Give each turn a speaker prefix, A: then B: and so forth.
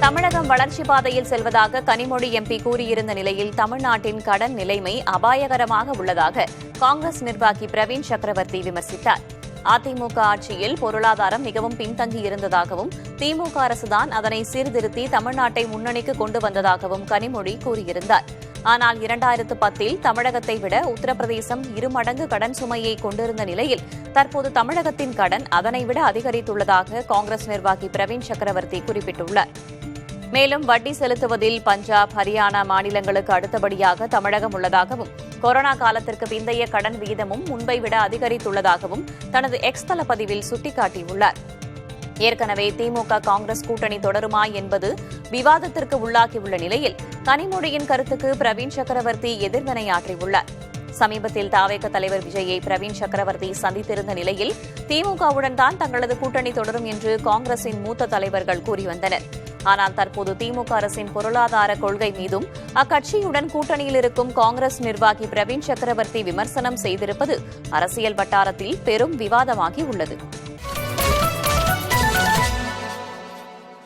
A: தமிழகம் வளர்ச்சி பாதையில் செல்வதாக கனிமொழி எம்பி கூறியிருந்த நிலையில் தமிழ்நாட்டின் கடன் நிலைமை அபாயகரமாக உள்ளதாக காங்கிரஸ் நிர்வாகி பிரவீன் சக்கரவர்த்தி விமர்சித்தார். அதிமுக ஆட்சியில் பொருளாதாரம் மிகவும் பின்தங்கியிருந்ததாகவும் திமுக அரசுதான் அதனை சீர்திருத்தி தமிழ்நாட்டை முன்னணிக்கு கொண்டு வந்ததாகவும் கனிமொழி கூறியிருந்தார். ஆனால் 2010 தமிழகத்தை விட உத்தரப்பிரதேசம் 2 மடங்கு கடன் சுமையை கொண்டிருந்த நிலையில் தற்போது தமிழகத்தின் கடன் அதனை விட அதிகரித்துள்ளதாக காங்கிரஸ் நிர்வாகி பிரவீன் சக்கரவர்த்தி குறிப்பிட்டுள்ளார். மேலும் வட்டி செலுத்துவதில் பஞ்சாப், ஹரியானா மாநிலங்களுக்கு அடுத்தபடியாக தமிழகம் உள்ளதாகவும் கொரோனா காலத்திற்கு பிந்தைய கடன் விகிதமும் முன்பை விட அதிகரித்துள்ளதாகவும் தனது எக்ஸ் தள பதிவில் சுட்டிக்காட்டியுள்ளார். ஏற்கனவே திமுக காங்கிரஸ் கூட்டணி தொடருமா என்பது விவாதத்திற்கு உள்ளாகியுள்ள நிலையில் கனிமொழியின் கருத்துக்கு பிரவீன் சக்கரவர்த்தி எதிர்வினையாற்றியுள்ளார். சமீபத்தில் தாவேக தலைவர் விஜயை பிரவீன் சக்கரவர்த்தி சந்தித்திருந்த நிலையில் திமுகவுடன் தான் தங்களது கூட்டணி தொடரும் என்று காங்கிரசின் மூத்த தலைவர்கள் கூறி வந்தனர். ஆனால் தற்போது திமுக அரசின் பொருளாதார கொள்கை மீதும் அக்கட்சியுடன் கூட்டணியில் இருக்கும் காங்கிரஸ் நிர்வாகி பிரவீன் சக்கரவர்த்தி விமர்சனம் செய்திருப்பது அரசியல் வட்டாரத்தில் பெரும் விவாதமாகி உள்ளது.